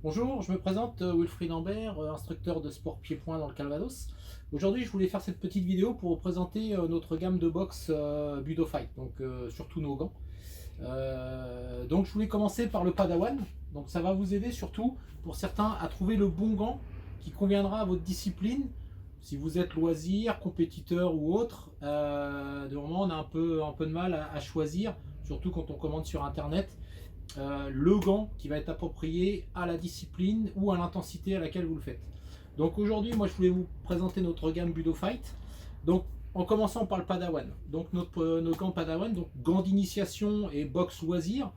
Bonjour, je me présente Wilfried Lambert, instructeur de sport pied-point dans le Calvados. Aujourd'hui, je voulais faire cette petite vidéo pour vous présenter notre gamme de boxe Budo Fight, donc surtout nos gants. Donc je voulais commencer par le Padawan. Donc ça va vous aider surtout pour certains à trouver le bon gant qui conviendra à votre discipline. Si vous êtes loisir, compétiteur ou autre, de moment on a un peu de mal à choisir, surtout quand on commande sur internet. Le gant qui va être approprié à la discipline ou à l'intensité à laquelle vous le faites. Donc aujourd'hui, moi je voulais vous présenter notre gamme Budo Fight. Donc en commençant par le Padawan. Donc nos gants Padawan, donc gants d'initiation et boxe loisir.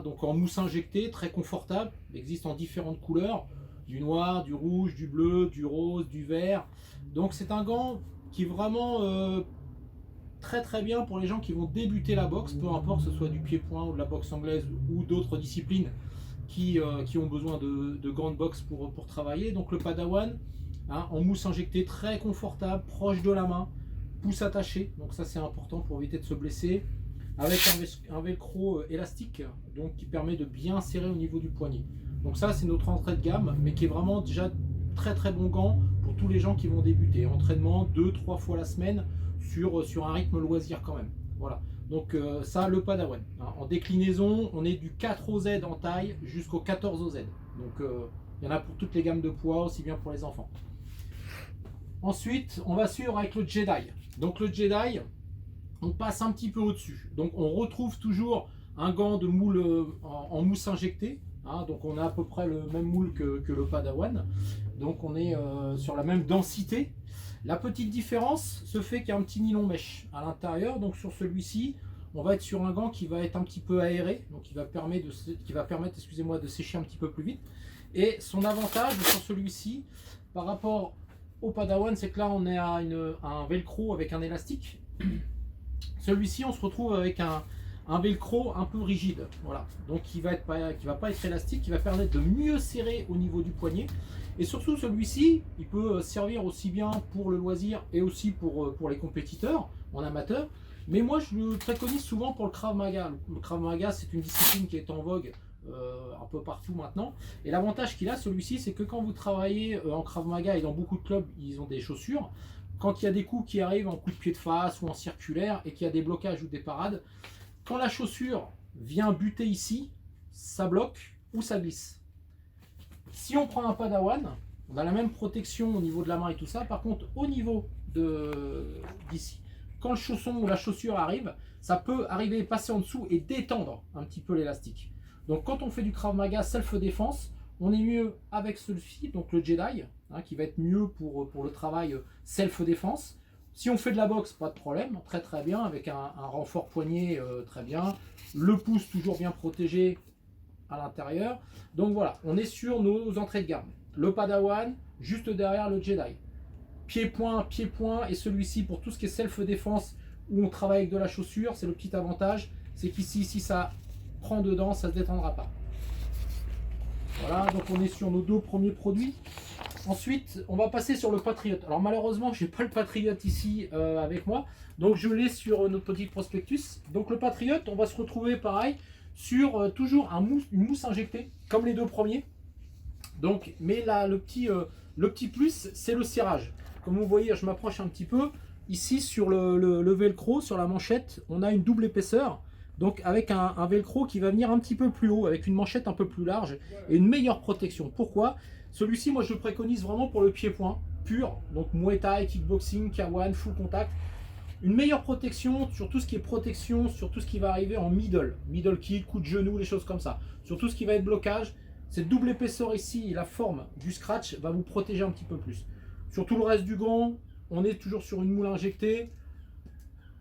Donc en mousse injectée, très confortable, il existe en différentes couleurs, du noir, du rouge, du bleu, du rose, du vert. Donc c'est un gant qui est vraiment très bien pour les gens qui vont débuter la boxe, peu importe que ce soit du pied-point ou de la boxe anglaise ou d'autres disciplines qui ont besoin de gants de boxe pour travailler. Donc le Padawan, en mousse injectée, très confortable, proche de la main, pouce attaché, donc ça c'est important pour éviter de se blesser, avec un velcro élastique, donc qui permet de bien serrer au niveau du poignet. Donc ça c'est notre entrée de gamme, mais qui est vraiment déjà très bon gant pour tous les gens qui vont débuter. Entraînement 2-3 fois la semaine sur un rythme loisir quand même. Voilà. Donc ça, le Padawan. En déclinaison, on est du 4 OZ en taille jusqu'au 14 OZ. Donc il y en a pour toutes les gammes de poids, aussi bien pour les enfants. Ensuite, on va suivre avec le Jedi. Donc le Jedi, on passe un petit peu au-dessus. Donc on retrouve toujours un gant de moule en mousse injectée. Donc on a à peu près le même moule que le Padawan. Donc on est sur la même densité. La petite différence se fait qu'il y a un petit nylon mèche à l'intérieur. Donc sur celui-ci, on va être sur un gant qui va être un petit peu aéré, donc qui va permettre, excusez-moi, de sécher un petit peu plus vite. Et son avantage sur celui-ci, par rapport au Padawan, c'est que là on est à un velcro avec un élastique. Celui-ci, on se retrouve avec un velcro un peu rigide, voilà, donc qui va pas être élastique, qui va permettre de mieux serrer au niveau du poignet. Et surtout celui-ci, il peut servir aussi bien pour le loisir et aussi pour les compétiteurs en amateur. Mais moi je le préconise souvent pour le Krav Maga. Le Krav Maga, c'est une discipline qui est en vogue un peu partout maintenant. Et l'avantage qu'il a celui-ci, c'est que quand vous travaillez en Krav Maga, et dans beaucoup de clubs ils ont des chaussures, quand il y a des coups qui arrivent en coup de pied de face ou en circulaire et qu'il y a des blocages ou des parades, quand la chaussure vient buter ici, ça bloque ou ça glisse. Si on prend un Padawan, on a la même protection au niveau de la main et tout ça. Par contre, au niveau d'ici, quand le chausson ou la chaussure arrive, ça peut arriver, passer en dessous et détendre un petit peu l'élastique. Donc quand on fait du Krav Maga self-défense, on est mieux avec celui-ci, donc le Jedi, qui va être mieux pour le travail self-défense. Si on fait de la boxe, pas de problème, très bien, avec un renfort poignet, très bien. Le pouce toujours bien protégé à l'intérieur. Donc voilà, on est sur nos entrées de gamme. Le Padawan, juste derrière le Jedi. Pied-point, et celui-ci pour tout ce qui est self-défense, où on travaille avec de la chaussure, c'est le petit avantage, c'est qu'ici, si ça prend dedans, ça ne se détendra pas. Voilà, donc on est sur nos deux premiers produits. Ensuite, on va passer sur le Patriot. Alors malheureusement, je n'ai pas le Patriot ici avec moi, donc je l'ai sur notre petit prospectus. Donc le Patriot, on va se retrouver pareil sur toujours une mousse injectée, comme les deux premiers. Donc, mais là, le petit plus, c'est le serrage. Comme vous voyez, je m'approche un petit peu. Ici, sur le velcro, sur la manchette, on a une double épaisseur. Donc avec un velcro qui va venir un petit peu plus haut, avec une manchette un peu plus large et une meilleure protection. Pourquoi ? Celui-ci, moi je le préconise vraiment pour le pied-point pur, donc Muay Thai, kickboxing, K1, full contact. Une meilleure protection sur tout ce qui est protection, sur tout ce qui va arriver en middle kick, coup de genou, les choses comme ça. Sur tout ce qui va être blocage, cette double épaisseur ici, la forme du scratch va vous protéger un petit peu plus. Sur tout le reste du gant, on est toujours sur une moule injectée.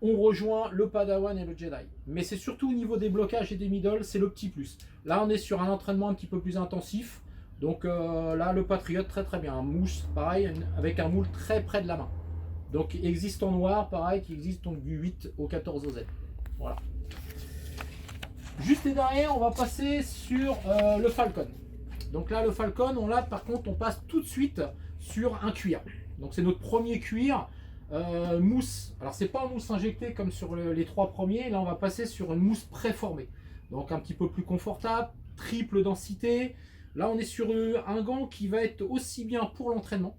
On rejoint le Padawan et le Jedi. Mais c'est surtout au niveau des blocages et des middle, c'est le petit plus. Là, on est sur un entraînement un petit peu plus intensif. Donc là, le Patriot, très bien. Un mousse, pareil, avec un moule très près de la main. Donc, il existe en noir, pareil, qui existe donc du 8 au 14 OZ. Voilà. Juste derrière, on va passer sur le Falcon. Donc là, le Falcon, par contre, on passe tout de suite sur un cuir. Donc, c'est notre premier cuir. Mousse, alors c'est pas un mousse injecté comme sur les trois premiers, là on va passer sur une mousse préformée, donc un petit peu plus confortable, triple densité, Là, on est sur un gant qui va être aussi bien pour l'entraînement,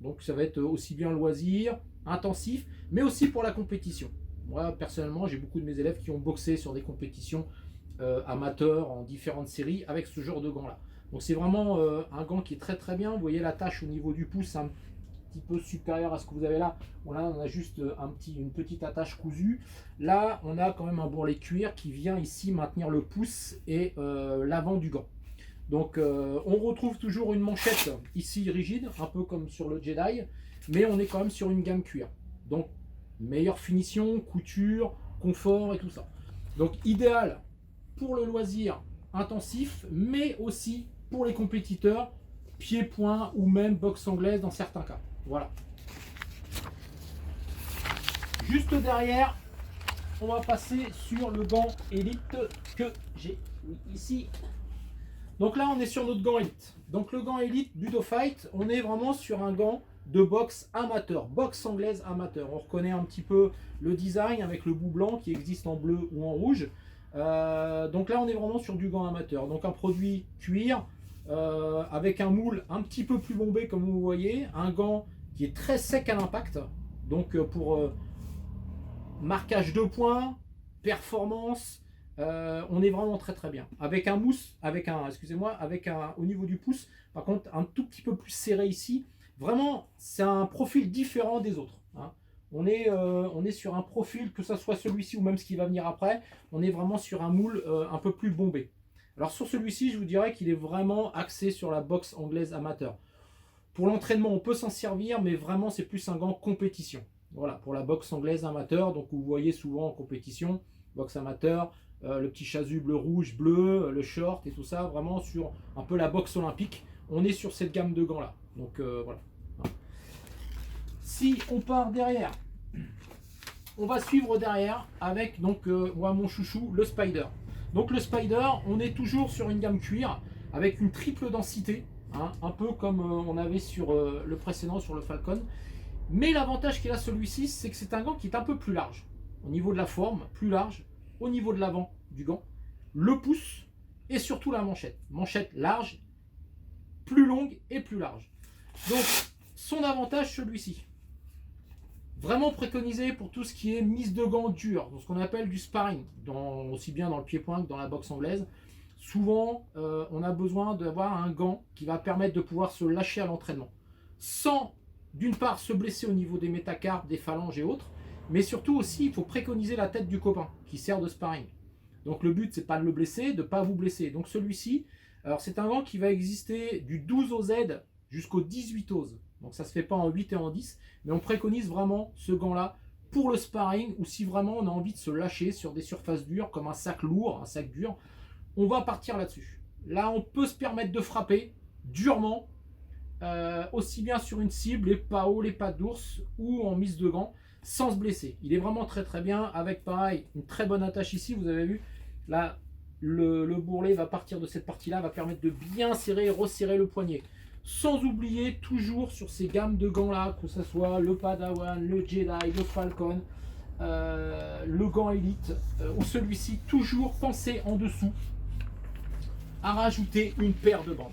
donc ça va être aussi bien loisir, intensif, mais aussi pour la compétition. Moi, personnellement, j'ai beaucoup de mes élèves qui ont boxé sur des compétitions amateurs en différentes séries avec ce genre de gants-là. Donc c'est vraiment un gant qui est très très bien. Vous voyez la tache au niveau du pouce, un petit peu supérieure à ce que vous avez là. Voilà, on a juste une petite attache cousue. Là, on a quand même un bourrelet cuir qui vient ici maintenir le pouce et l'avant du gant. Donc on retrouve toujours une manchette ici rigide, un peu comme sur le Jedi, mais on est quand même sur une gamme cuir. Donc meilleure finition, couture, confort et tout ça. Donc idéal pour le loisir intensif, mais aussi pour les compétiteurs, pied-point ou même boxe anglaise dans certains cas. Voilà. Juste derrière, on va passer sur le gant Elite que j'ai ici. Donc là, on est sur notre gant Elite. Donc le gant Elite Budo Fight, on est vraiment sur un gant de boxe amateur, boxe anglaise amateur. On reconnaît un petit peu le design avec le bout blanc qui existe en bleu ou en rouge. Donc là, on est vraiment sur du gant amateur. Donc un produit cuir avec un moule un petit peu plus bombé comme vous voyez. Un gant qui est très sec à l'impact. Donc pour marquage de points, performance, on est vraiment très très bien. Avec un mousse, au niveau du pouce, par contre un tout petit peu plus serré ici. Vraiment, c'est un profil différent des autres. Hein. On est sur un profil, que ce soit celui-ci ou même ce qui va venir après, on est vraiment sur un moule un peu plus bombé. Alors sur celui-ci, je vous dirais qu'il est vraiment axé sur la boxe anglaise amateur. Pour l'entraînement, on peut s'en servir, mais vraiment c'est plus un gant compétition. Voilà, pour la boxe anglaise amateur, donc vous voyez souvent en compétition, boxe amateur, le petit chasuble rouge, bleu, le short et tout ça, vraiment sur un peu la boxe olympique. On est sur cette gamme de gants là. Donc voilà. Si on part derrière, on va suivre derrière avec donc moi mon chouchou, le Spider. Donc le Spider, on est toujours sur une gamme cuir avec une triple densité, hein, un peu comme on avait sur le précédent, sur le Falcon. Mais l'avantage qu'il a celui-ci, c'est que c'est un gant qui est un peu plus large. Au niveau de la forme, plus large. Au niveau de l'avant du gant, le pouce et surtout la manchette. Manchette large, plus longue et plus large. Donc, son avantage, celui-ci. Vraiment préconisé pour tout ce qui est mise de gants durs, ce qu'on appelle du sparring, aussi bien dans le pied-point que dans la boxe anglaise. Souvent, on a besoin d'avoir un gant qui va permettre de pouvoir se lâcher à l'entraînement. Sans, d'une part, se blesser au niveau des métacarpes, des phalanges et autres, mais surtout aussi, il faut préconiser la tête du copain qui sert de sparring. Donc le but, c'est pas de le blesser, de ne pas vous blesser. Donc celui-ci, alors c'est un gant qui va exister du 12 au Z jusqu'au 18 ose. Donc ça se fait pas en 8 et en 10, mais on préconise vraiment ce gant-là pour le sparring ou si vraiment on a envie de se lâcher sur des surfaces dures comme un sac lourd, un sac dur, on va partir là-dessus. Là, on peut se permettre de frapper durement, aussi bien sur une cible, les paos, les pattes d'ours ou en mise de gants, sans se blesser. Il est vraiment très très bien avec pareil une très bonne attache ici, vous avez vu là le bourrelet va partir de cette partie là, va permettre de bien serrer et resserrer le poignet, sans oublier toujours sur ces gammes de gants là, que ce soit le Padawan, le Jedi, le Falcon, le gant Elite ou celui-ci, toujours pensez en dessous à rajouter une paire de bandes.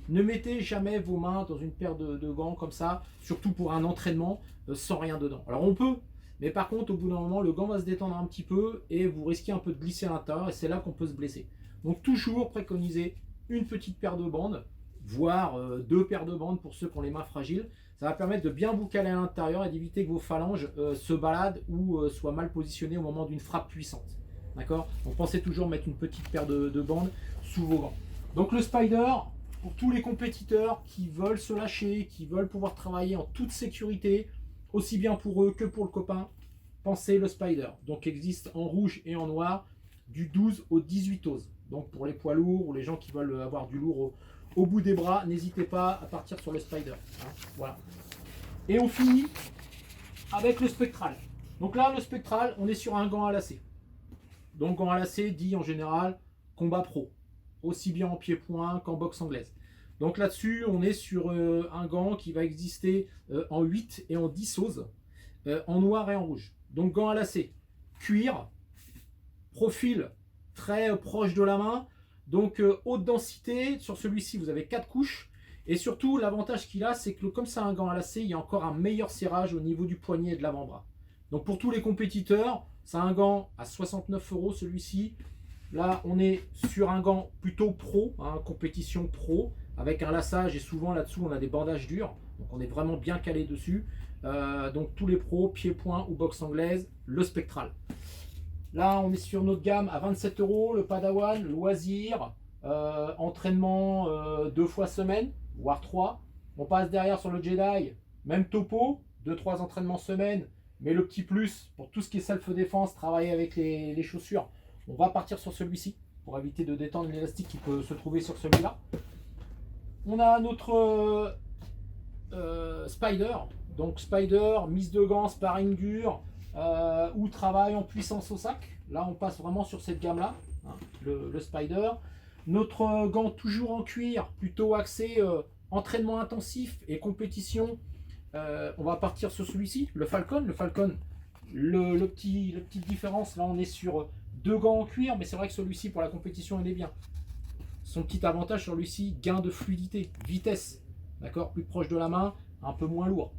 Ne mettez jamais vos mains dans une paire de gants comme ça, surtout pour un entraînement sans rien dedans. Alors on peut, mais par contre au bout d'un moment le gant va se détendre un petit peu et vous risquez un peu de glisser à l'intérieur et c'est là qu'on peut se blesser. Donc toujours préconiser une petite paire de bandes, voire deux paires de bandes pour ceux qui ont les mains fragiles. Ça va permettre de bien vous caler à l'intérieur et d'éviter que vos phalanges se baladent ou soient mal positionnées au moment d'une frappe puissante. D'accord? Donc pensez toujours mettre une petite paire de bandes sous vos gants. Donc le Spider, pour tous les compétiteurs qui veulent se lâcher, qui veulent pouvoir travailler en toute sécurité, aussi bien pour eux que pour le copain, pensez le Spider. Donc existe en rouge et en noir du 12 au 18 ose. Donc pour les poids lourds ou les gens qui veulent avoir du lourd au bout des bras, n'hésitez pas à partir sur le Spider. Hein, voilà. Et on finit avec le Spectral. Donc là, le Spectral, on est sur un gant à lacets. Donc gant à lacets dit en général combat pro, aussi bien en pied-point qu'en boxe anglaise. Donc là-dessus, on est sur un gant qui va exister en 8 et en 10 oses, en noir et en rouge. Donc gant à lacets, cuir, profil très proche de la main, Donc haute densité, sur celui-ci vous avez 4 couches. Et surtout l'avantage qu'il a, c'est que comme c'est un gant à lacets, il y a encore un meilleur serrage au niveau du poignet et de l'avant-bras. Donc pour tous les compétiteurs, c'est un gant à 69 € celui-ci. Là on est sur un gant plutôt pro, hein, compétition pro, avec un laçage et souvent là-dessous on a des bandages durs. Donc on est vraiment bien calé dessus. Donc tous les pros, pied-point ou boxe anglaise, le spectral. Là on est sur notre gamme à 27 €, le Padawan, loisir, entraînement 2 fois semaine, voire 3. On passe derrière sur le Jedi, même topo, 2-3 entraînements semaine, mais le petit plus pour tout ce qui est self-défense, travailler avec les chaussures, on va partir sur celui-ci pour éviter de détendre l'élastique qui peut se trouver sur celui-là. On a notre Spider, donc Spider, mise de gants, sparring dur, ou travail en puissance au sac. Là on passe vraiment sur cette gamme là, hein, le Spider. Notre gant toujours en cuir, plutôt axé entraînement intensif et compétition. On va partir sur celui-ci, le Falcon. Le Falcon, la petite différence, là on est sur 2 gants en cuir, mais c'est vrai que celui-ci pour la compétition il est bien. Son petit avantage sur celui-ci, gain de fluidité, vitesse, d'accord, plus proche de la main, un peu moins lourd.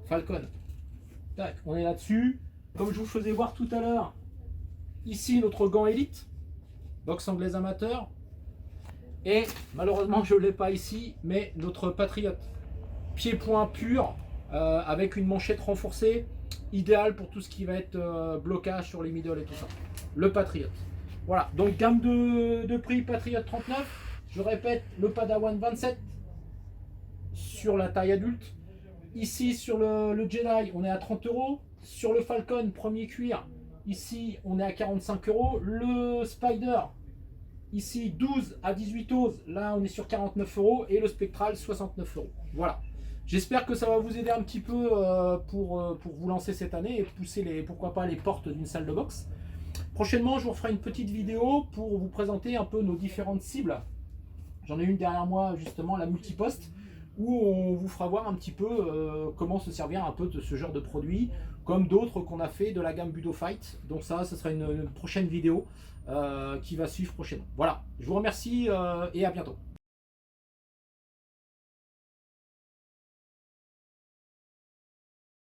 Falcon. Tac, on est là-dessus. Comme je vous faisais voir tout à l'heure, ici notre gant élite, boxe anglaise amateur. Et malheureusement je ne l'ai pas ici, mais notre Patriote. Pied-point pur, avec une manchette renforcée, idéal pour tout ce qui va être blocage sur les middle et tout ça. Le Patriote. Voilà, donc gamme de prix Patriote 39. Je répète, le Padawan 27 sur la taille adulte. Ici sur le Jedi, on est à 30 €. Sur le Falcon, premier cuir, ici on est à 45 €. Le Spider, ici 12 à 18 oses, là on est sur 49 €. Et le Spectral, 69 €. Voilà. J'espère que ça va vous aider un petit peu pour vous lancer cette année et pousser pourquoi pas les portes d'une salle de boxe. Prochainement, je vous ferai une petite vidéo pour vous présenter un peu nos différentes cibles. J'en ai une derrière moi, justement, la multiposte, où on vous fera voir un petit peu comment se servir un peu de ce genre de produit, comme d'autres qu'on a fait de la gamme Budo Fight. Donc ça, ce sera une prochaine vidéo qui va suivre prochainement. Voilà, je vous remercie et à bientôt.